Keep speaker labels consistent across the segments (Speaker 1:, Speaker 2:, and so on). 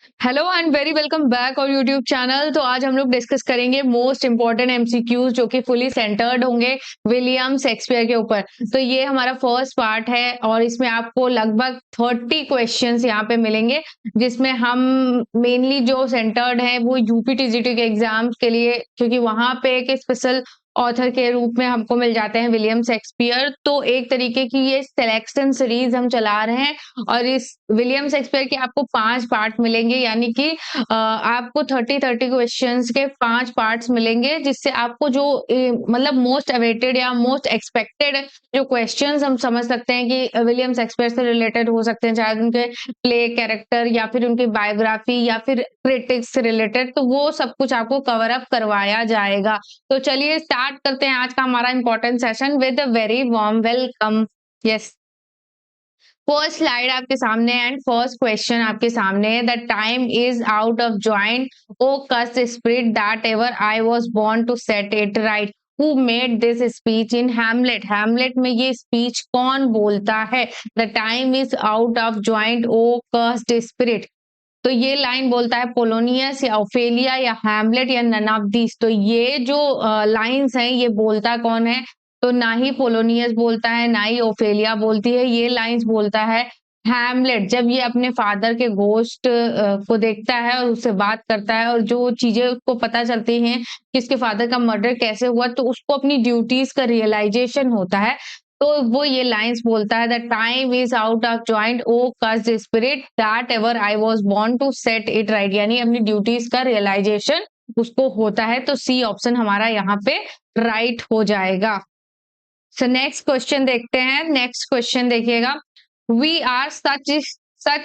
Speaker 1: Hello and very welcome back और YouTube channel. तो आज हम लोग डिस्कस करेंगे मोस्ट इंपॉर्टेंट एमसीक्यूज जो कि फुली सेंटर्ड होंगे विलियम शेक्सपियर के ऊपर। तो ये हमारा फर्स्ट पार्ट है और इसमें आपको लगभग 30 क्वेश्चंस यहाँ पे मिलेंगे, जिसमें हम मेनली जो सेंटर्ड है वो यूपीटीजीटी के एग्जाम्स के लिए, क्योंकि वहां पे एक स्पेशल ऑथर के रूप में हमको मिल जाते हैं विलियम शेक्सपियर। तो एक तरीके की ये सिलेक्शन सीरीज हम चला रहे हैं और इस विलियम शेक्सपियर के आपको 5 पार्ट मिलेंगे, यानी कि आपको 30 क्वेश्चंस के 5 पार्ट्स मिलेंगे, जिससे आपको जो मतलब मोस्ट अवेटेड या मोस्ट एक्सपेक्टेड जो क्वेश्चंस हम समझ सकते हैं कि विलियम शेक्सपियर से रिलेटेड हो सकते हैं, चाहे उनके प्ले, कैरेक्टर या फिर उनकी बायोग्राफी या फिर क्रिटिक्स से रिलेटेड, तो वो सब कुछ आपको कवर अप करवाया जाएगा। तो चलिए स्टार्ट करते हैं आज का हमारा important session with a very warm welcome. Yes, first slide आपके सामने एंड फर्स्ट क्वेश्चन आपके सामने है। The time is out of joint, O cursed spirit that ever I was born to set it right. Who made this speech in Hamlet? Hamlet में ये speech कौन बोलता है? The time is out of joint, O cursed spirit. तो ये line बोलता है Polonius या ओफेलिया या हैमलेट या नन ऑफ दीस। तो ये जो लाइंस हैं ये बोलता कौन है? तो ना ही पोलोनियस बोलता है, ना ही ओफेलिया बोलती है, ये लाइंस बोलता है हैमलेट। जब ये अपने फादर के घोस्ट को देखता है और उससे बात करता है और जो चीजें उसको पता चलती हैं कि इसके फादर का मर्डर कैसे हुआ, तो उसको अपनी ड्यूटीज का रियलाइजेशन होता है। तो वो ये लाइंस बोलता है, the time is out of joint, O cursed spirit that ever I was born to set it right. यानी अपनी ड्यूटीज का रियलाइजेशन उसको होता है। तो सी ऑप्शन हमारा यहाँ पे राइट हो जाएगा। सो नेक्स्ट क्वेश्चन देखते हैं। नेक्स्ट क्वेश्चन देखिएगा, we are such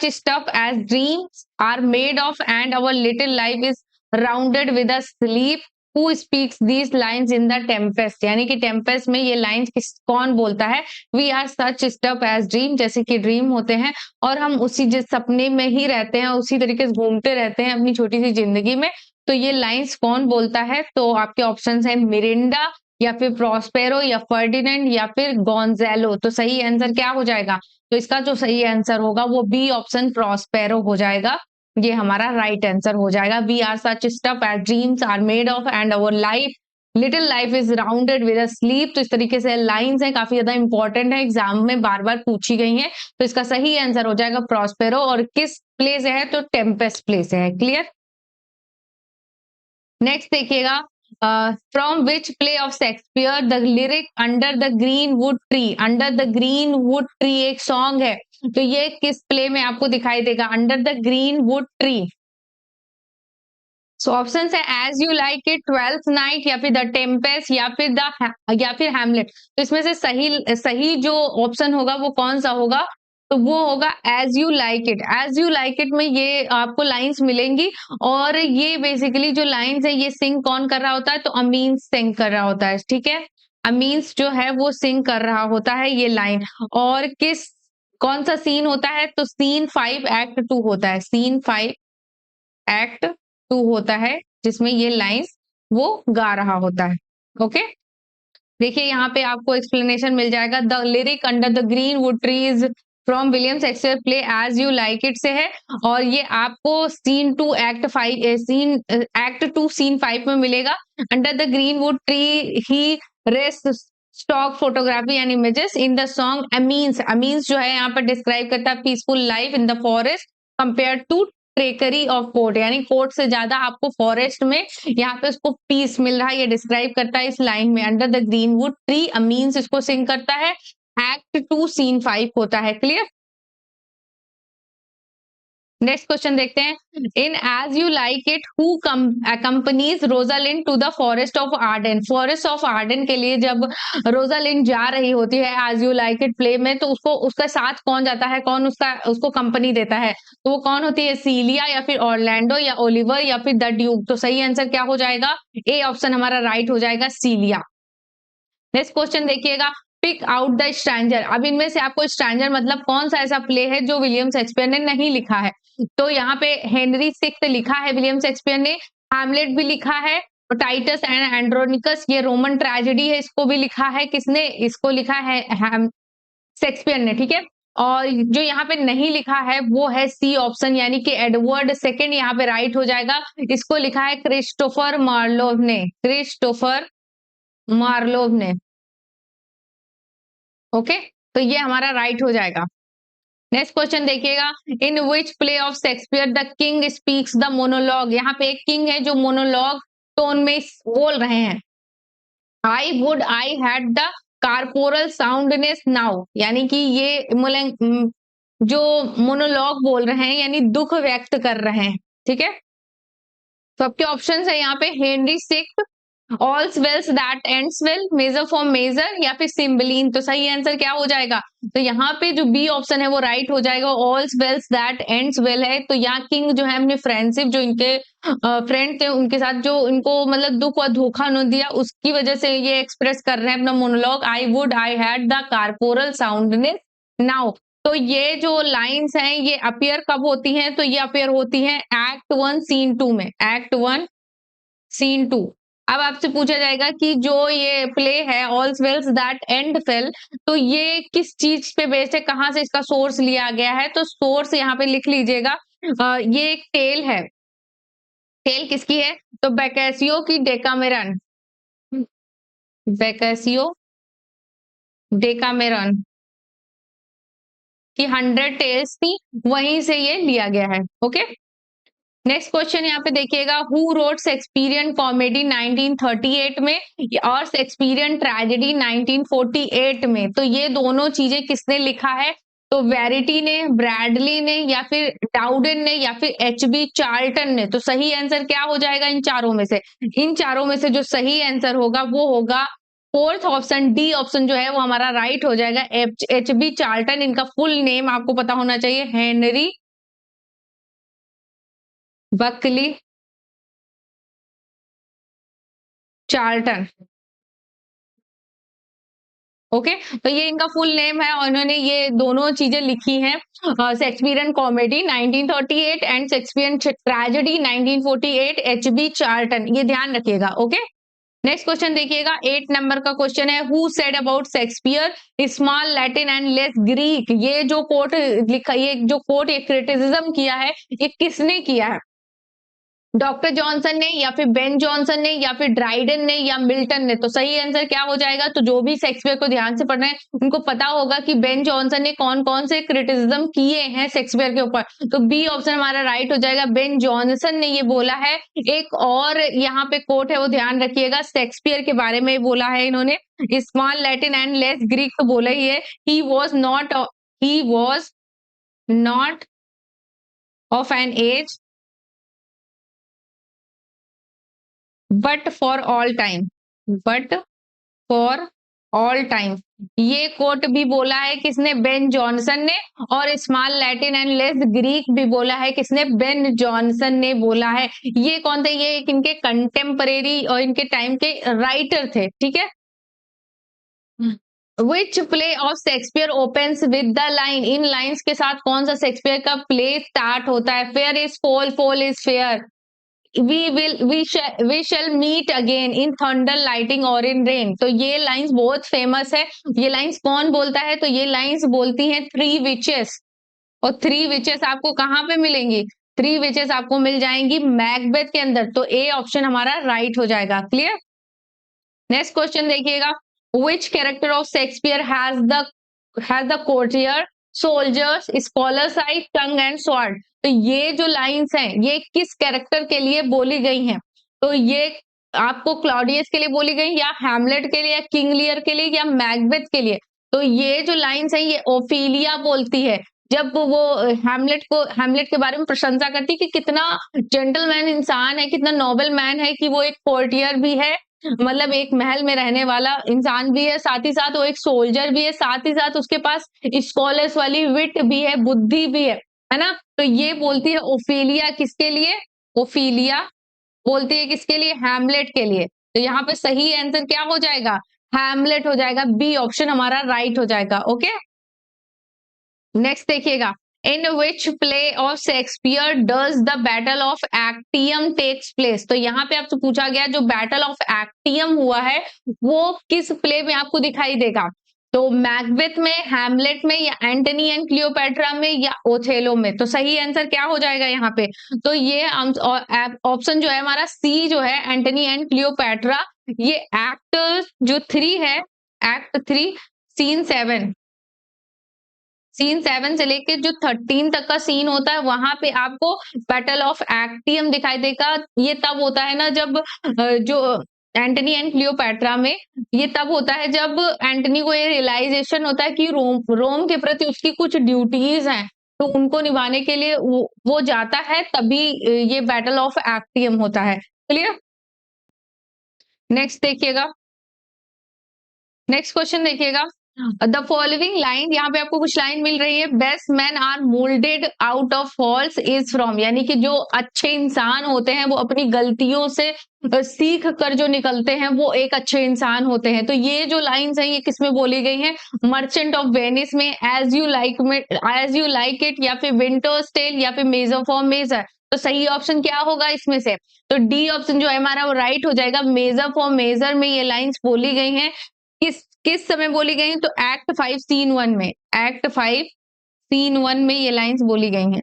Speaker 1: stuff as dreams are made of and our little life is rounded with a sleep, who speaks these lines in the Tempest. यानी कि Tempest में ये lines कौन बोलता है? We are such stuff as dream, जैसे कि dream होते हैं और हम उसी जिस सपने में ही रहते हैं, उसी तरीके से घूमते रहते हैं अपनी छोटी सी जिंदगी में। तो ये लाइन्स कौन बोलता है? तो आपके ऑप्शन है मिरिंडा या फिर प्रॉस्पेरो या फर्डिनेंड या फिर गोंजेलो। तो सही आंसर क्या हो जाएगा? तो इसका जो सही आंसर होगा वो बी ऑप्शन प्रॉस्पेरो हो जाएगा। ये हमारा राइट आंसर हो जाएगा। We are such stuff as dreams are made of and our life little life is rounded with a sleep. तो इस तरीके से लाइंस हैं, काफी ज्यादा इंपॉर्टेंट है, एग्जाम में बार बार पूछी गई हैं। तो इसका सही आंसर हो जाएगा प्रॉस्पेरो। और किस प्लेस है? तो टेम्पेस्ट प्लेस है। क्लियर। नेक्स्ट देखिएगा, from which play of Shakespeare the lyric under the green wood tree. Under the green wood tree एक सॉन्ग है, तो ये किस प्ले में आपको दिखाई देगा? Under the green wood tree. So option है as you like it, twelfth night या फिर द टेम्पेस्ट या फिर या फिर हैमलेट। तो इसमें से सही सही जो ऑप्शन होगा वो कौन सा होगा? तो वो होगा as you like it. As you like it में ये आपको लाइंस मिलेंगी और ये बेसिकली जो लाइंस है ये सिंग कौन कर रहा होता है? तो अमीन्स सिंग कर रहा होता है। ठीक है, अमीन्स जो है वो सिंग कर रहा होता है ये लाइन। और किस कौन सा सीन होता है? तो सीन 5 एक्ट 2 होता है। सीन 5 एक्ट 2 होता है जिसमें ये लाइंस वो गा रहा होता है। ओके, देखिए यहाँ पे आपको एक्सप्लेनेशन मिल जाएगा। The lyric under the green wood trees from William Shakespeare play as you like it से है और ये आपको scene 2 act 5 scene act 2 scene 5 में मिलेगा। Under the green wood tree ही rest stock photography and images in the song Amiens. Amiens जो है यहाँ पर डिस्क्राइब करता है peaceful life in the forest compare to treachery of court. यानी कोर्ट से ज्यादा आपको फॉरेस्ट में यहाँ पे उसको पीस मिल रहा है, ये डिस्क्राइब करता है इस लाइन में। Under the greenwood tree amines इसको सिंग करता है। एक्ट 2 सीन 5 होता है। क्लियर। नेक्स्ट क्वेश्चन देखते हैं, in as you like it who accompanies Rosalind to the forest of Arden. Forest of Arden के लिए जब रोजालिंड जा रही होती है as you like it play में, तो उसको उसका साथ कौन जाता है? कौन उसको कंपनी देता है? तो वो कौन होती है? सीलिया या फिर ऑर्लैंडो या ओलिवर या फिर द ड्यूक। तो सही आंसर क्या हो जाएगा? ए ऑप्शन हमारा राइट हो जाएगा, सीलिया। नेक्स्ट क्वेश्चन देखिएगा, पिक आउट द स्ट्रैंजर। अब इनमें से आपको स्ट्रैंजर मतलब कौन सा ऐसा प्ले है जो विलियम शेक्सपियर ने नहीं लिखा है? तो यहाँ पे हेनरी सिक्स्थ लिखा है विलियम शेक्सपियर ने, हैमलेट भी लिखा है, टाइटस एंड एंड्रोनिकस ये रोमन ट्रेजेडी है, इसको भी लिखा है। किसने इसको लिखा है? शेक्सपियर ने। ठीक है, और जो यहाँ पे नहीं लिखा है वो है सी ऑप्शन, यानी कि एडवर्ड सेकंड यहाँ पे राइट हो जाएगा। इसको लिखा है क्रिस्टोफर मार्लोव ने, क्रिस्टोफर मार्लोव ने। ओके, तो ये हमारा राइट हो जाएगा। नेक्स्ट क्वेश्चन देखिएगा, in which play of Shakespeare the king speaks the monologue. यहाँ पे एक किंग है जो मोनोलॉग टोन में बोल रहे हैं। I had the corporal soundness now, यानी कि ये जो मोनोलॉग बोल रहे हैं यानी दुख व्यक्त कर रहे हैं। ठीक है, तो आपके ऑप्शन है यहाँ पे Henry six, all's wells that ends well, measure for measure, या फिर सिम्बलिन। तो सही आंसर क्या हो जाएगा? तो यहाँ पे जो बी ऑप्शन है वो राइट हो जाएगा, ऑल्स वेल्स दैट एंड्स वेल है। तो यहाँ किंग जो है अपने फ्रेंडशिप, जो इनके फ्रेंड थे उनके साथ जो इनको मतलब दुख और धोखा न दिया, उसकी वजह से ये एक्सप्रेस कर रहे हैं अपना monologue, I had the corporal soundness now. तो ये जो लाइंस हैं ये अपीयर कब होती हैं? तो ये अपीयर होती हैं एक्ट 1 सीन 2 में, एक्ट 1 सीन 2। अब आपसे पूछा जाएगा कि जो ये प्ले है ऑल्स वेल्स दैट एंड फेल, तो ये किस चीज पे बेस्ड है, कहाँ से इसका सोर्स लिया गया है? तो सोर्स यहाँ पे लिख लीजिएगा, ये एक टेल है। टेल किसकी है? तो बेकेसियो की डेकामेरन, बेकेसियो डेकामेरन की 100 टेल्स थी, वहीं से ये लिया गया है। ओके, नेक्स्ट क्वेश्चन यहाँ पे देखिएगा, हु रोट शेक्सपियरियन कॉमेडी 1938 में और शेक्सपियरियन ट्रेजेडी 1948 में? तो ये दोनों चीजें किसने लिखा है? तो वेरिटी ने, ब्रैडली ने, या फिर डाउडेन ने, या फिर एचबी चार्ल्टन ने। तो सही आंसर क्या हो जाएगा इन चारों में से? इन चारों में से जो सही आंसर होगा वो होगा फोर्थ ऑप्शन, डी ऑप्शन जो है वो हमारा राइट हो जाएगा, एचबी चार्ल्टन। इनका फुल नेम आपको पता होना चाहिए, हेनरी बकली चार्ल्टन। ओके, तो ये इनका फुल नेम है और इन्होंने ये दोनों चीजें लिखी हैं, Shakespearean comedy 1938 and Shakespearean tragedy 1948, HB Charlton. ये ध्यान रखिएगा। ओके, नेक्स्ट क्वेश्चन देखिएगा, 8 नंबर का क्वेश्चन है, who said about Shakespeare small Latin and less Greek. ये जो कोट लिखा, ये जो कोट, ये क्रिटिसिज्म किया है, ये किसने किया है? डॉक्टर जॉनसन ने, या फिर बेन जॉनसन ने, या फिर ड्राइडन ने, या मिल्टन ने? तो सही आंसर क्या हो जाएगा? तो जो भी शेक्सपियर को ध्यान से पढ़ रहे हैं उनको पता होगा कि बेन जॉनसन ने कौन कौन से क्रिटिसिज्म किए हैं शेक्सपियर के ऊपर। तो बी ऑप्शन हमारा राइट हो जाएगा, बेन जॉनसन ने ये बोला है। एक और यहाँ पे कोट है वो ध्यान रखिएगा, शेक्सपियर के बारे में बोला है इन्होंने, small Latin and less Greek तो बोला ही है, he was not of an age but for all time, but for all time. ये कोट भी बोला है किसने? बेन जॉनसन ने। और small Latin and less Greek भी बोला है किसने? बेन जॉनसन ने बोला है। ये कौन थे? ये एक इनके कंटेम्परेरी और इनके टाइम के राइटर थे। ठीक है, विच play of Shakespeare opens with the line. In lines के साथ कौन सा शेक्सपियर का प्ले स्टार्ट होता है? Fair is fall, fall is fair, we shall meet again in thunder lightning or in rain। तो ये लाइंस बहुत फेमस है। ये लाइंस कौन बोलता है? तो ये लाइंस बोलती हैं थ्री विचेस। और थ्री विचेस आपको कहाँ पे मिलेंगी? थ्री विचेस आपको मिल जाएंगी मैकबेथ के अंदर। तो ए ऑप्शन हमारा राइट हो जाएगा। क्लियर, नेक्स्ट क्वेश्चन देखिएगा, विच character of Shakespeare has the courtier soldiers scholar side tongue and sword. तो ये जो लाइंस हैं ये किस कैरेक्टर के लिए बोली गई हैं? तो ये आपको क्लॉडियस के लिए बोली गई, या हैमलेट के लिए, या किंग लियर के लिए, या मैकबेथ के लिए? तो ये जो लाइंस है ये ओफिलिया बोलती है, जब वो हैमलेट के बारे में प्रशंसा करती है कि कितना जेंटलमैन इंसान है, कितना नोबल मैन है, कि वो एक कोर्टियर भी है, मतलब एक महल में रहने वाला इंसान भी है, साथ ही साथ वो एक सोल्जर भी है, साथ ही साथ उसके पास स्कॉलर्स वाली विट भी है, बुद्धि भी है ना? तो ये बोलती है ओफिलिया किसके लिए? ओफिलिया बोलती है किसके लिए? हैमलेट के लिए। तो यहाँ पे सही आंसर क्या हो जाएगा? हैमलेट हो जाएगा। बी ऑप्शन हमारा राइट हो जाएगा। ओके, नेक्स्ट देखिएगा, in which play of Shakespeare does the battle of Actium takes place. तो यहाँ पे आपसे पूछा गया जो बैटल ऑफ एक्टियम हुआ है वो किस प्ले में आपको दिखाई देगा? तो मैकबेथ में, हैमलेट में, या एंटनी एंड क्लियोपैट्रा में, या ओथेलो में? तो सही आंसर क्या हो जाएगा यहाँ पे? तो ये ऑप्शन जो है हमारा सी जो है, एंटनी एंड क्लियोपैट्रा, ये एक्ट जो 3 है, एक्ट 3 सीन 7, सीन 7 से लेके जो 13 तक का सीन होता है, वहां पे आपको बैटल ऑफ एक्टियम दिखाई देगा। ये तब होता है ना जब जो एंटनी एंड क्लियोपैट्रा में, ये तब होता है जब एंटनी को ये रियलाइजेशन होता है कि रोम रोम के प्रति उसकी कुछ ड्यूटीज हैं, तो उनको निभाने के लिए वो जाता है, तभी ये बैटल ऑफ एक्टियम होता है। क्लियर? नेक्स्ट देखिएगा, नेक्स्ट क्वेश्चन देखिएगा। द फॉलोइंग लाइन, यहाँ पे आपको कुछ लाइन मिल रही है, best men are moulded out of faults is from, यानी कि जो अच्छे इंसान होते हैं वो अपनी गलतियों से सीख कर जो निकलते हैं वो एक अच्छे इंसान होते हैं। तो ये जो लाइन्स हैं ये किसमें बोली गई हैं? मर्चेंट ऑफ वेनिस में, एज यू लाइक में, एज यू लाइक इट, या फिर विंटर्स टेल, या फिर मेजर फॉर मेजर। तो सही ऑप्शन क्या होगा इसमें से? तो डी ऑप्शन जो है हमारा वो राइट हो जाएगा। मेजर फॉर मेजर में ये लाइन्स बोली गई हैं। किस किस समय बोली गई? तो एक्ट 5 सीन 1 में, एक्ट 5 सीन 1 में ये लाइंस बोली गई हैं।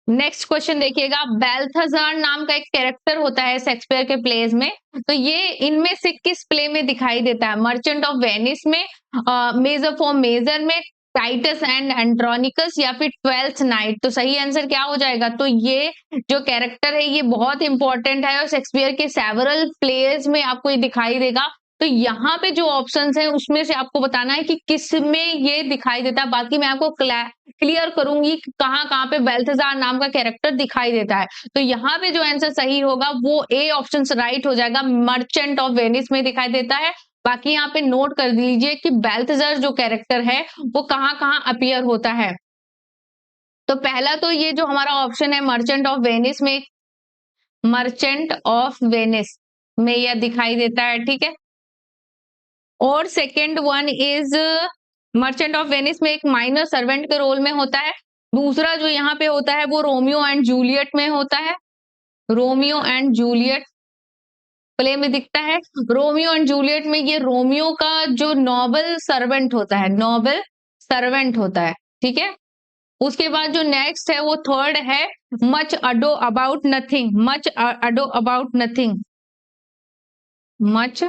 Speaker 1: नेक्स्ट क्वेश्चन देखिएगा, बेल्थाजार नाम का एक कैरेक्टर होता है शेक्सपियर के प्लेस में, तो ये इनमें से किस प्ले में दिखाई देता है? मर्चेंट ऑफ वेनिस में, मेजर फॉर मेजर में, टाइटस एंड एंड्रोनिकस, या फिर ट्वेल्थ नाइट? तो सही आंसर क्या हो जाएगा? तो ये जो कैरेक्टर है ये बहुत इंपॉर्टेंट है और शेक्सपियर के सेवरल प्लेस में आपको ये दिखाई देगा। तो यहाँ पे जो ऑप्शंस हैं उसमें से आपको बताना है कि किस में ये दिखाई देता है। बाकी मैं आपको क्लियर करूंगी कि कहाँ-कहाँ पे बेल्थाजार नाम का कैरेक्टर दिखाई देता है। तो यहाँ पे जो आंसर सही होगा वो ए ऑप्शन राइट हो जाएगा, मर्चेंट ऑफ वेनिस में दिखाई देता है। बाकी यहाँ पे नोट कर लीजिए कि बेल्थाजार जो कैरेक्टर है वो कहाँ-कहाँ अपीयर होता है। तो पहला तो ये जो हमारा ऑप्शन है मर्चेंट ऑफ वेनिस में, मर्चेंट ऑफ वेनिस में यह दिखाई देता है, ठीक है। और second one is merchant of Venice में एक माइनर सर्वेंट के रोल में होता है। दूसरा जो यहाँ पे होता है वो रोमियो एंड जूलियट में होता है, रोमियो एंड जूलियट प्ले में दिखता है। रोमियो एंड जूलियट में ये रोमियो का जो नोबल सर्वेंट होता है, नोबल सर्वेंट होता है, ठीक है। उसके बाद जो नेक्स्ट है वो थर्ड है, much ado about nothing, much ado about nothing, much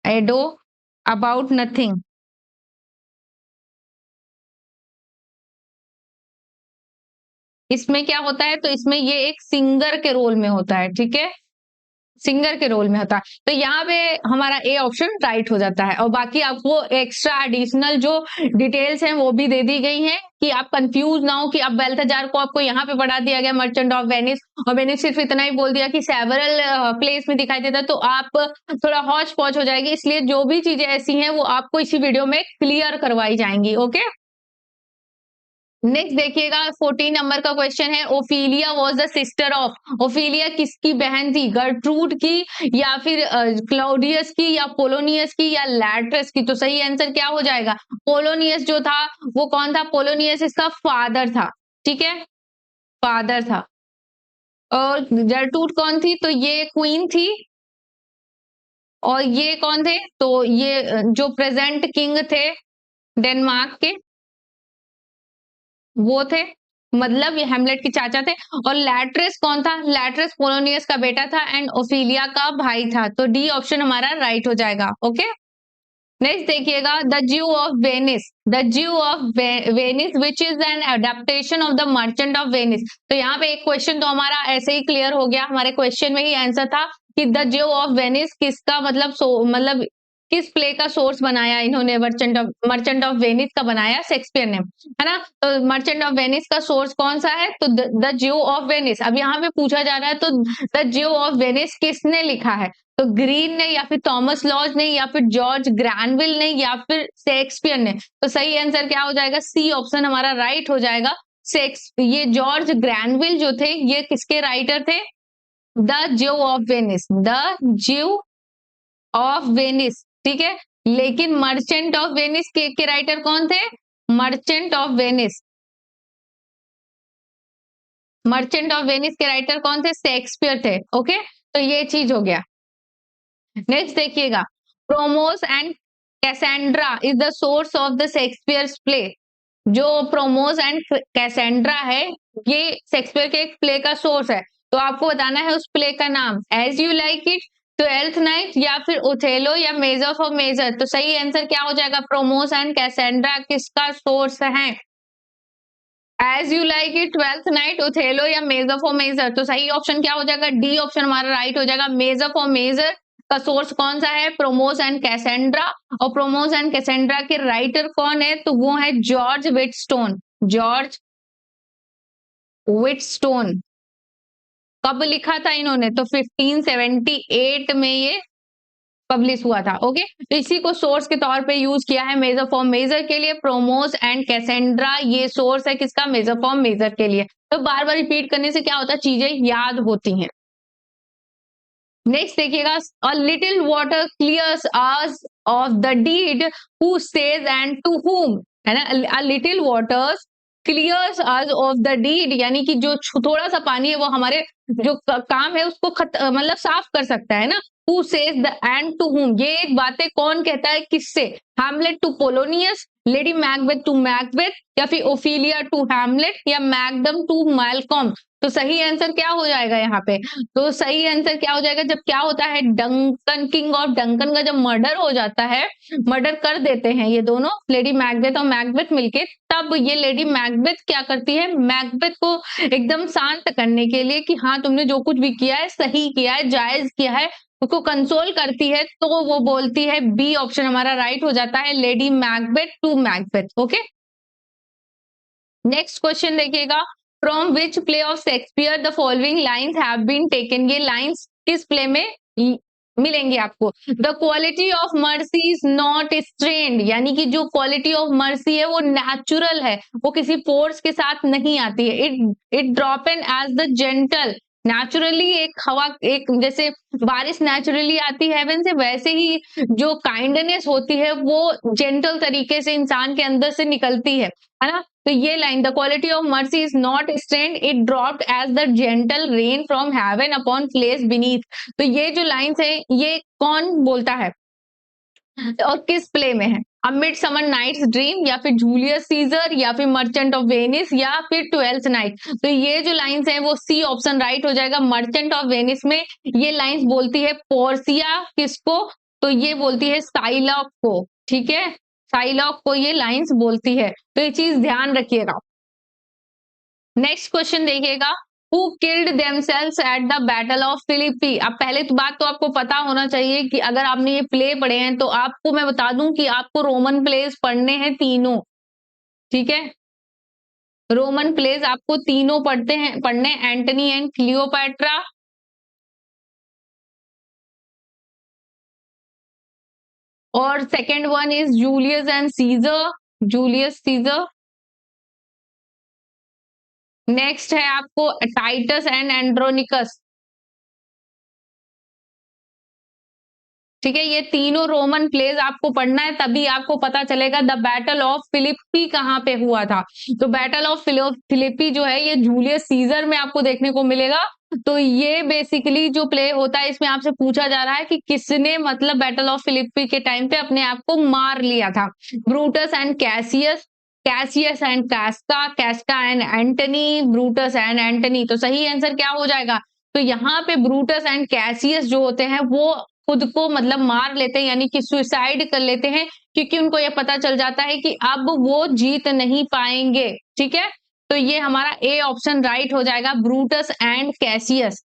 Speaker 1: ado about nothing. इसमें क्या होता है? तो इसमें ये एक सिंगर के रोल में होता है, ठीक है, सिंगर के रोल में होता है। तो यहाँ पे हमारा ए ऑप्शन राइट हो जाता है और बाकी आपको एक्स्ट्रा एडिशनल जो डिटेल्स हैं वो भी दे दी गई हैं कि आप कंफ्यूज ना हो कि अब बेल्थाजार को आपको यहाँ पे पढ़ा दिया गया मर्चेंट ऑफ वेनिस और मैंने सिर्फ इतना ही बोल दिया कि सेवरल प्लेस में दिखाई देता है, तो आप थोड़ा हौच पौच हो जाएगी। इसलिए जो भी चीजें ऐसी हैं वो आपको इसी वीडियो में क्लियर करवाई जाएंगी। ओके, नेक्स्ट देखिएगा 14 नंबर का क्वेश्चन है, Ophelia was the sister of, Ophelia किसकी बहन थी? गर्ट्रूड की, या फिर क्लाउडियस की, या पोलोनियस की, या लैट्रस की? तो सही आंसर क्या हो जाएगा? पोलोनियस जो था वो कौन था? पोलोनियस इसका फादर था, ठीक है, फादर था। और गर्ट्रूड कौन थी? तो ये क्वीन थी। और ये कौन थे? तो ये जो प्रेजेंट किंग थे डेनमार्क के वो थे, मतलब ये हेमलेट के चाचा थे। और लैट्रस कौन था? लैट्रस पोलोनियस का बेटा था एंड ओफीलिया का भाई था। तो डी ऑप्शन हमारा राइट हो जाएगा। ओके, नेक्स्ट देखिएगा, द ज्यू ऑफ वेनिस, द ज्यू of Venice which is an adaptation of the merchant of Venice. तो यहाँ पे एक क्वेश्चन तो हमारा ऐसे ही क्लियर हो गया, हमारे क्वेश्चन में ही आंसर था कि द ज्यू ऑफ वेनिस किसका मतलब मतलब किस प्ले का सोर्स बनाया इन्होंने? मर्चेंट ऑफ वेनिस का बनाया शेक्सपियर ने, है ना। तो मर्चेंट ऑफ वेनिस का सोर्स कौन सा है? तो द ज्यू ऑफ वेनिस। अब यहाँ पे पूछा जा रहा है तो द ज्यू ऑफ वेनिस किसने लिखा है? तो ग्रीन ने, या फिर थॉमस लॉज ने, या फिर जॉर्ज ग्रैनविल ने, या फिर शेक्सपियर ने? तो सही आंसर क्या हो जाएगा? सी ऑप्शन हमारा राइट हो जाएगा। ये जॉर्ज ग्रैनविल जो थे ये किसके राइटर थे? द ज्यू ऑफ वेनिस, द ज्यू ऑफ वेनिस, ठीक है। लेकिन मर्चेंट ऑफ वेनिस के राइटर कौन थे? Merchant of Venice, merchant of Venice के राइटर कौन थे? शेक्सपियर थे। ओके, तो ये चीज हो गया। नेक्स्ट देखिएगा, promos and Cassandra is the source of the Shakespeare's play. जो प्रोमोस एंड कैसेंड्रा है, ये शेक्सपियर के एक प्ले का सोर्स है। तो आपको बताना है उस प्ले का नाम, as you like it, twelfth night, या फिर ओथेलो, या मेजर फॉर मेजर। तो सही आंसर क्या हो जाएगा? प्रोमोस एंड कैसेंड्रा किसका सोर्स है? As you like it, twelfth night, Othello, या मेजर फॉर मेजर। तो सही ऑप्शन क्या हो जाएगा? डी ऑप्शन हमारा राइट हो जाएगा। मेजर फॉर मेजर का सोर्स कौन सा है? Promos and Cassandra. और प्रोमोस एंड कैसेंड्रा के राइटर कौन है? तो वो है जॉर्ज विटस्टोन। George Wheatstone. कब लिखा था इन्होंने? तो 1578 में ये पब्लिश हुआ था। ओके, तो इसी को सोर्स के तौर पे यूज किया है मेजर फॉर्म मेजर के लिए। प्रोमोस एंड कैसेंड्रा ये सोर्स है किसका? मेजर फॉर्म मेजर के लिए। तो बार बार रिपीट करने से क्या होता है? चीजें याद होती हैं। नेक्स्ट देखिएगा, a little water clears us of the deed, who says and to whom, है ना? A little waters clears us of the deed, यानी कि जो थोड़ा सा पानी है वो हमारे जो काम है उसको मतलब साफ कर सकता है ना। Who says the and to whom, ये एक बातें कौन कहता है? किससे? Hamlet to Polonius, Lady Macbeth to Macbeth, या फिर ओफिलिया टू हैमलेट, या मैकडम टू मैलकॉम। तो सही आंसर क्या हो जाएगा यहाँ पे? तो सही आंसर क्या हो जाएगा? जब क्या होता है, डंकन, किंग ऑफ डंकन का जब मर्डर हो जाता है, मर्डर कर देते हैं ये दोनों, लेडी मैकबेथ और मैकबेथ मिलके, तब ये लेडी मैकबेथ क्या करती है? मैकबेथ को एकदम शांत करने के लिए कि हाँ तुमने जो कुछ भी किया है सही किया है, जायज किया है, उसको कंसोल करती है। तो वो बोलती है, बी ऑप्शन हमारा राइट हो जाता है, Lady Macbeth to Macbeth. Okay, next question देखिएगा, from which play of Shakespeare the following lines have been taken. ये लाइन्स किस प्ले में मिलेंगे आपको? The quality of mercy is not strained, यानी कि जो क्वालिटी ऑफ मर्सी है वो नेचुरल है, वो किसी फोर्स के साथ नहीं आती है। It droppeth as the gentle, naturally एक हवा, एक जैसे बारिश नेचुरली आती है हेवन से, वैसे ही जो काइंडनेस होती है वो जेंटल तरीके से इंसान के अंदर से निकलती है ना? तो ये line, the quality of mercy is not strained, it dropped as the gentle rain from heaven upon place beneath. तो ये जो लाइन्स है ये कौन बोलता है और किस प्ले में है? अ मिडसमर नाइट्स ड्रीम, या फिर जूलियस सीजर, या फिर मर्चेंट ऑफ वेनिस, या फिर ट्वेल्थ नाइट। तो ये जो लाइन्स है वो सी ऑप्शन राइट हो जाएगा। मर्चेंट ऑफ वेनिस में ये लाइन्स बोलती है पोर्सिया किसको? तो ये बोलती है साइलॉक को। ठीक है, साइलॉक को ये लाइन्स बोलती है, तो ये चीज ध्यान रखिएगा। नेक्स्ट क्वेश्चन देखिएगा, who killed themselves at the battle of Philippi. अब पहले तो बात तो आपको पता होना चाहिए कि अगर आपने ये प्ले पढ़े हैं तो आपको मैं बता दूं कि आपको रोमन प्लेस पढ़ने हैं तीनों। ठीक है, रोमन प्लेस आपको तीनों पढ़ने, एंटनी एंड क्लियोपैट्रा, और second one is Julius and seizure, Julius scissor. Next है आपको टाइटस एंड एंड्रोनिकस। ठीक है, ये तीनों रोमन प्लेस आपको पढ़ना है, तभी आपको पता चलेगा द बैटल ऑफ फिलिप्पी कहाँ पे हुआ था। तो बैटल ऑफ फिलिप्पी जो है ये जूलियस सीजर में आपको देखने को मिलेगा। तो ये बेसिकली जो प्ले होता है इसमें आपसे पूछा जा रहा है कि किसने मतलब बैटल ऑफ फिलिप्पी के टाइम पे अपने आप को मार लिया था। Brutus and Cassius, Cassius and Casca, Casca and Antony, Brutus and Antony. तो सही आंसर क्या हो जाएगा? तो यहाँ पे ब्रूटस एंड कैसियस जो होते हैं वो खुद को मतलब मार लेते हैं, यानी कि सुसाइड कर लेते हैं, क्योंकि उनको ये पता चल जाता है कि अब वो जीत नहीं पाएंगे। ठीक है, तो ये हमारा ए ऑप्शन राइट हो जाएगा, Brutus and Cassius.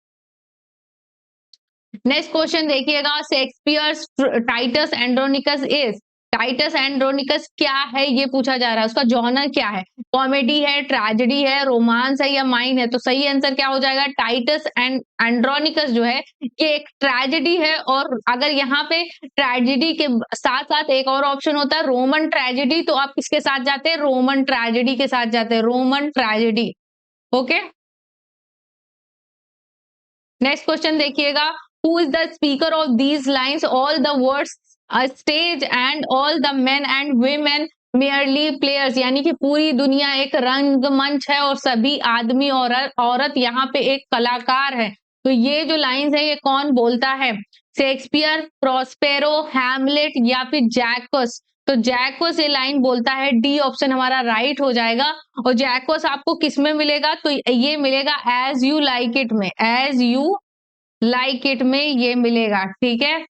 Speaker 1: Next question देखिएगा, Shakespeare's Titus Andronicus is, Titus Andronicus क्या है ये पूछा जा रहा है, उसका जॉनर क्या है? कॉमेडी है, ट्रेजेडी है, रोमांस है, या माइन है? तो सही आंसर क्या हो जाएगा? टाइटस एंड एंड्रोनिकस जो है ये एक ट्रेजेडी है। और अगर यहाँ पे ट्रेजेडी के साथ साथ एक और ऑप्शन होता है रोमन ट्रेजेडी, तो आप किसके साथ जाते हैं? रोमन ट्रेजेडी के साथ जाते हैं, Roman tragedy. Okay, next question देखिएगा, who is the speaker of these lines, all the words a stage and all the men and women merely players, यानी कि पूरी दुनिया एक रंगमंच है और सभी आदमी और औरत यहाँ पे एक कलाकार है। तो ये जो लाइन्स है ये कौन बोलता है? शेक्सपियर, प्रोस्पेरो, हैमलेट या फिर जैकस? तो जैकस ये लाइन बोलता है, डी ऑप्शन हमारा राइट हो जाएगा। और जैकस आपको किसमें मिलेगा? तो ये मिलेगा एज यू लाइक इट में, एज यू लाइक इट में ये मिलेगा, ठीक है।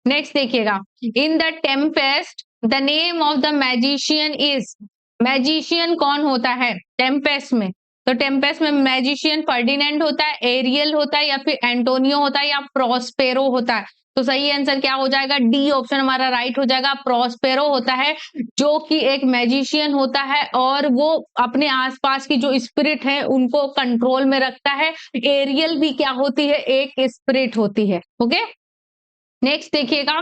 Speaker 1: नेक्स्ट देखिएगा, इन the Tempest the name of the magician is. Magician कौन होता है टेम्पेस्ट में? तो टेम्पेस्ट में मैजिशियन फर्डिनेंड होता है, एरियल होता है या फिर एंटोनियो होता है या प्रोस्पेरो होता है? तो सही आंसर क्या हो जाएगा? डी ऑप्शन हमारा राइट हो जाएगा। प्रोस्पेरो होता है जो कि एक मैजिशियन होता है और वो अपने आसपास की जो स्पिरिट है उनको कंट्रोल में रखता है। एरियल भी क्या होती है? एक स्पिरिट होती है। ओके, नेक्स्ट देखिएगा,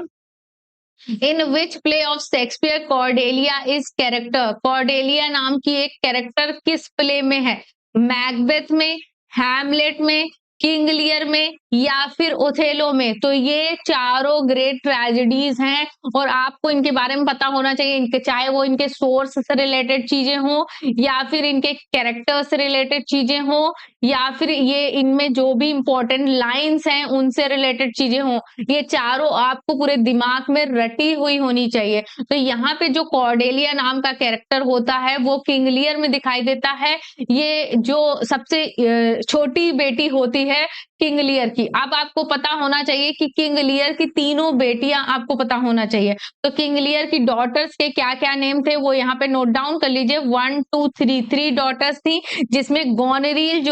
Speaker 1: in which play of Shakespeare Cordelia is character? Cordelia नाम की एक कैरेक्टर किस प्ले में है? मैकबेथ में, हैमलेट में, किंग लियर में या फिर ओथेलो में? तो ये चारों ग्रेट ट्रेजेडीज हैं और आपको इनके बारे में पता होना चाहिए, इनके चाहे वो इनके सोर्स से रिलेटेड चीजें हों या फिर इनके कैरेक्टर से रिलेटेड चीजें हों या फिर ये इनमें जो भी इंपॉर्टेंट लाइंस हैं उनसे रिलेटेड चीजें हों, ये चारों आपको पूरे दिमाग में रटी हुई होनी चाहिए। तो यहाँ पे जो कॉर्डेलिया नाम का कैरेक्टर होता है वो किंग लियर में दिखाई देता है। ये जो सबसे छोटी बेटी होती है किंग लियर की। अब आपको पता होना चाहिए कि किंग लियर की तीनों बेटियां आपको पता होना चाहिए। तो किंग लियर की डॉटर्स के क्या-क्या नेम थे वो यहाँ पे नोट डाउन कर लीजिए। 1 2 3 3 डॉटर्स थी जिसमें गोनेरिल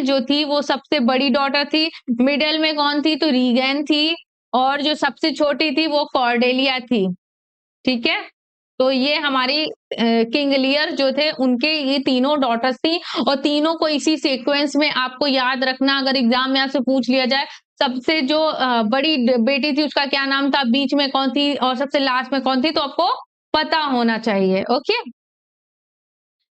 Speaker 1: जो थी वो सबसे बड़ी डॉटर थी। मिडल में कौन थी? तो रीगन थी और जो सबसे छोटी थी वो कॉर्डेलिया थी। ठीक है, तो ये हमारी किंग लियर जो थे उनके ये तीनों डॉटर्स थी और तीनों को इसी सीक्वेंस में आपको याद रखना। अगर एग्जाम में आपसे पूछ लिया जाए सबसे जो बड़ी बेटी थी उसका क्या नाम था, बीच में कौन थी और सबसे लास्ट में कौन थी, तो आपको पता होना चाहिए। ओके,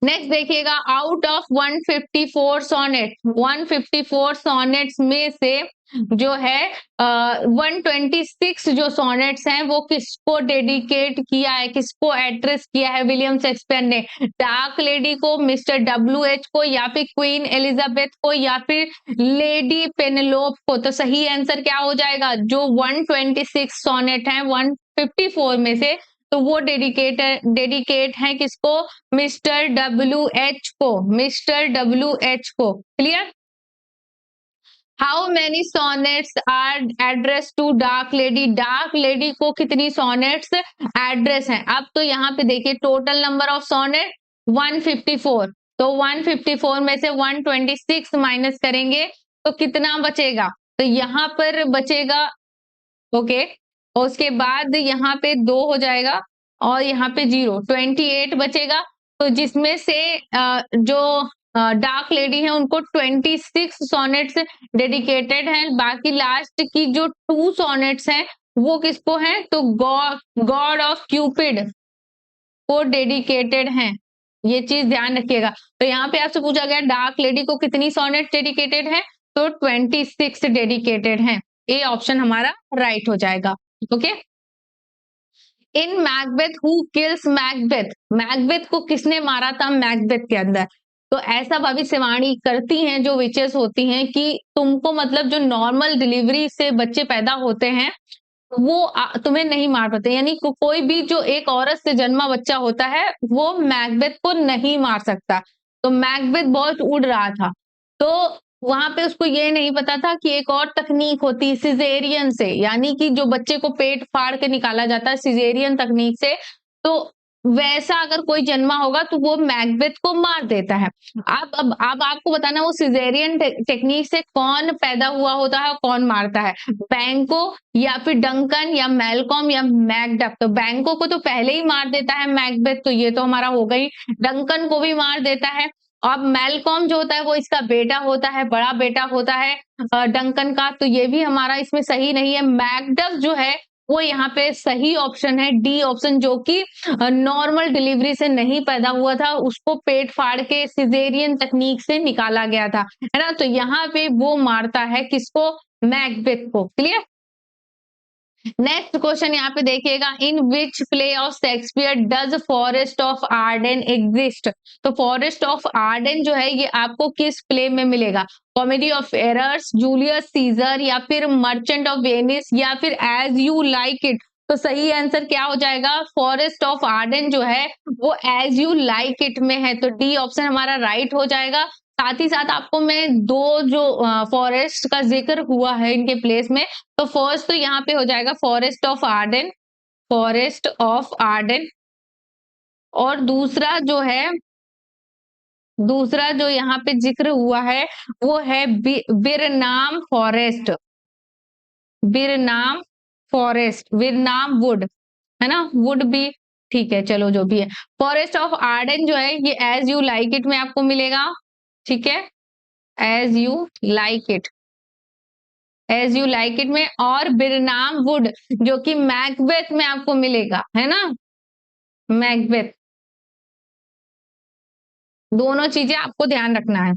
Speaker 1: नेक्स्ट देखिएगा, आउट ऑफ 154 सोनेट, 154 सोनेट्स में से जो है 126 जो सोनेट्स हैं वो किसको डेडिकेट किया है, किसको एड्रेस किया है विलियम शेक्सपियर ने? डार्क लेडी को, मिस्टर डब्ल्यू.एच को या फिर क्वीन एलिजाबेथ को या फिर लेडी पेनेलोप को? तो सही आंसर क्या हो जाएगा? जो 126 सोनेट हैं 154 में से, तो वो डेडिकेट है किसको? मिस्टर डब्ल्यू.एच को, मिस्टर डब्ल्यू.एच को। Clear? How many sonnets are address to dark lady? Dark lady को कितनी सोनेट्स एड्रेस हैं? अब तो यहाँ पे देखिए टोटल नंबर ऑफ सोनेट 154, तो 154 में से 126 माइनस करेंगे तो कितना बचेगा? तो यहाँ पर बचेगा, ओके, और उसके बाद यहाँ पे 2 हो जाएगा और यहाँ पे 0, 28 बचेगा। तो जिसमें से जो डार्क लेडी है उनको 26 सोनेट्स डेडिकेटेड हैं। बाकी लास्ट की जो 2 सोनेट्स हैं वो किसको हैं? तो गॉड ऑफ क्यूपिड को डेडिकेटेड हैं। ये चीज ध्यान रखिएगा। तो यहाँ पे आपसे पूछा गया डार्क लेडी को कितनी सोनेट डेडिकेटेड है? तो 26 डेडिकेटेड हैं। ए ऑप्शन हमारा राइट हो जाएगा। Okay, in Macbeth who kills Macbeth? Macbeth को किसने मारा था मैकबेथ के अंदर? तो ऐसा भविष्यवाणी करती हैं जो विचेस होती हैं कि तुमको मतलब जो नॉर्मल डिलीवरी से बच्चे पैदा होते हैं वो तुम्हें नहीं मार पाते, यानी कोई भी जो एक औरत से जन्मा बच्चा होता है वो मैकबेथ को नहीं मार सकता। तो मैकबेथ बहुत उड़ रहा था, तो वहां पे उसको ये नहीं पता था कि एक और तकनीक होती है सिजेरियन से, यानी कि जो बच्चे को पेट फाड़ के निकाला जाता है सिजेरियन तकनीक से, तो वैसा अगर कोई जन्मा होगा तो वो मैकबेथ को मार देता है। अब आपको बताना वो सिजेरियन टेक्निक से कौन पैदा हुआ होता है और कौन मारता है, बैंको या फिर डंकन या मेलकॉम या मैकडफ? तो बैंको को तो पहले ही मार देता है मैकबेथ, तो ये तो हमारा हो गई। डंकन को भी मार देता है। अब मेलकॉम जो होता है वो इसका बेटा होता है, बड़ा बेटा होता है डंकन का, तो ये भी हमारा इसमें सही नहीं है। मैकडफ जो है वो यहाँ पे सही ऑप्शन है, डी ऑप्शन, जो कि नॉर्मल डिलीवरी से नहीं पैदा हुआ था, उसको पेट फाड़ के सिजेरियन तकनीक से निकाला गया था, है ना। तो यहाँ पे वो मारता है किसको? मैकबेथ को। क्लियर? नेक्स्ट क्वेश्चन यहाँ पे देखिएगा, in which play of Shakespeare does forest of Arden exist. तो फॉरेस्ट ऑफ आर्डन जो है ये आपको किस प्ले में मिलेगा? Comedy of errors, Julius Caesar, या फिर मर्चेंट ऑफ वेनिस, या फिर एज यू लाइक इट। तो सही आंसर क्या हो जाएगा? फॉरेस्ट ऑफ आर्डन जो है वो एज यू लाइक इट में है, तो डी ऑप्शन हमारा राइट हो जाएगा। साथ ही साथ आपको मैं दो जो फॉरेस्ट का जिक्र हुआ है इनके प्लेस में, तो फर्स्ट तो यहाँ पे हो जाएगा forest of Arden, forest of Ardern, और दूसरा जो यहाँ पे जिक्र हुआ है वो है बिरनाम फॉरेस्ट, बिरनाम फॉरेस्ट, बिरनाम वुड, है ना, वुड भी ठीक है, चलो जो भी है। फॉरेस्ट ऑफ आर्डन जो है ये एज यू लाइक इट में आपको मिलेगा, ठीक है, as you like it, as you like it में, और बिरनाम वुड जो कि मैकबेथ में आपको मिलेगा, है ना, मैकबेथ। दोनों चीजें आपको ध्यान रखना है।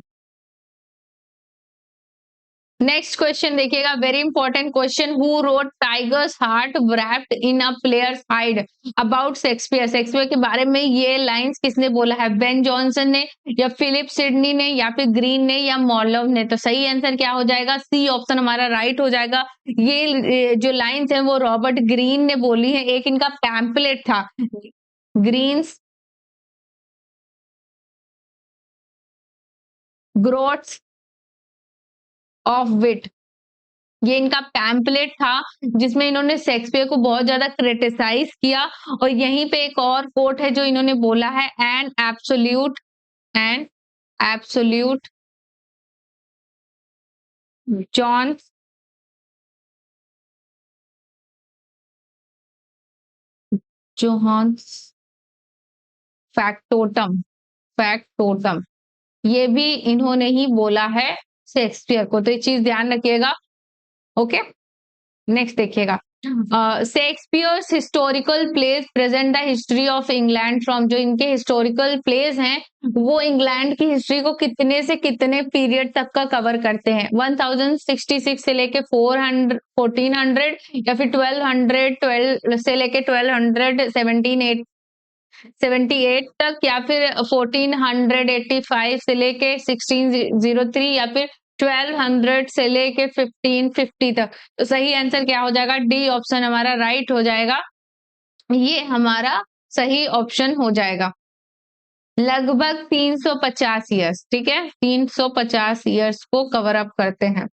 Speaker 1: नेक्स्ट क्वेश्चन देखिएगा, very important question, who wrote tigers heart wrapped in a players hide about Shakespeare. Shakespeare के बारे में ये लाइंस किसने बोला है? बेन जॉनसन ने, या फिलिप सिडनी ने, या फिर ग्रीन ने, या मॉर्लोव ने। तो सही आंसर क्या हो जाएगा? सी ऑप्शन हमारा राइट हो जाएगा। ये जो लाइंस है वो रॉबर्ट ग्रीन ने बोली है, एक इनका पैम्पलेट था, ग्रीन्स ग्रोट्स ऑफ विट, ये इनका पैम्पलेट था जिसमें इन्होंने शेक्सपियर को बहुत ज्यादा क्रिटिसाइज किया। और यहीं पे एक और कोट है जो इन्होंने बोला है, एंड एब्सोल्यूट जॉन जोहान्स फैक्टोटम, फैक्टोटम, ये भी इन्होंने ही बोला है शेक्सपियर को, तो ये चीज ध्यान रखिएगा। ओके, नेक्स्ट देखिएगा, Shakespeare's historical place present the history of England from. जो इनके हिस्टोरिकल प्लेस हैं वो इंग्लैंड की हिस्ट्री को कितने से कितने पीरियड तक का कवर करते हैं? 1066 से लेके 400 1400, या फिर 1200 12 से लेके 1200 78 तक, या फिर 1485 से लेके 1603, या फिर 1200 से लेके 1550 तक। तो सही आंसर क्या हो जाएगा? डी ऑप्शन हमारा राइट हो जाएगा, ये हमारा सही ऑप्शन हो जाएगा। लगभग 350 ईयर्स, ठीक है, 350 ईयर्स को कवर अप करते हैं।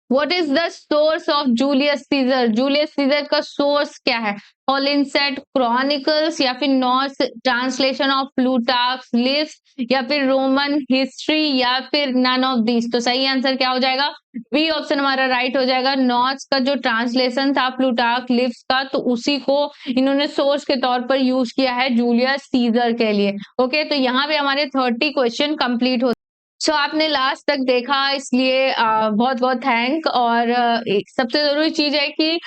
Speaker 1: What is the source of Julius Caesar? Julius Caesar का सोर्स क्या है? हॉलिंसेट क्रॉनिकल्स, या फिर North translation of Plutarch's lives, या फिर रोमन हिस्ट्री, या फिर नन ऑफ दिस। तो सही आंसर क्या हो जाएगा? बी ऑप्शन हमारा राइट हो जाएगा। नॉर्स का जो ट्रांसलेशन था प्लूटार्क लिव्स का, तो उसी को इन्होंने सोर्स के तौर पर यूज किया है जूलियस सीजर के लिए। ओके, तो यहाँ पे हमारे 30 क्वेश्चन कंप्लीट हो। सो आपने लास्ट तक देखा, इसलिए बहुत बहुत थैंक। और एक सबसे जरूरी चीज है कि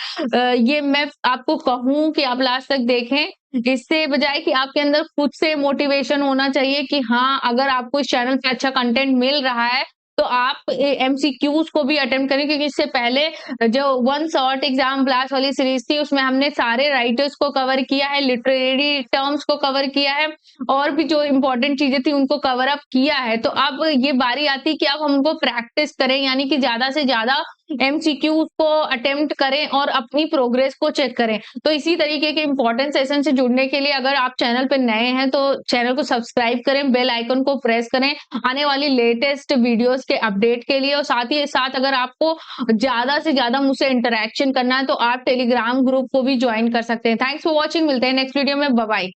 Speaker 1: ये मैं आपको कहूं कि आप लास्ट तक देखें, इससे बजाय कि आपके अंदर खुद से मोटिवेशन होना चाहिए कि हाँ, अगर आपको इस चैनल पे अच्छा कंटेंट मिल रहा है तो आप एमसीक्यूज को भी अटेम्प्ट करें, क्योंकि इससे पहले जो वन शॉर्ट एग्जाम ब्लास्ट वाली सीरीज थी उसमें हमने सारे राइटर्स को कवर किया है, लिटरेरी टर्म्स को कवर किया है, और भी जो इम्पोर्टेंट चीजें थी उनको कवर अप किया है। तो अब ये बारी आती है कि अब हम उनको प्रैक्टिस करें, यानी कि ज्यादा से ज्यादा एमसीक्यूज को अटेम्प्ट करें और अपनी प्रोग्रेस को चेक करें। तो इसी तरीके के इंपॉर्टेंट सेशन से जुड़ने के लिए अगर आप चैनल पे नए हैं तो चैनल को सब्सक्राइब करें, बेल आइकन को प्रेस करें आने वाली लेटेस्ट वीडियोस के अपडेट के लिए। और साथ ही साथ अगर आपको ज्यादा से ज्यादा मुझसे इंटरेक्शन करना है तो आप टेलीग्राम ग्रुप को भी ज्वाइन कर सकते हैं। थैंक्स फॉर वॉचिंग, मिलते हैं नेक्स्ट वीडियो में, बाय बाय।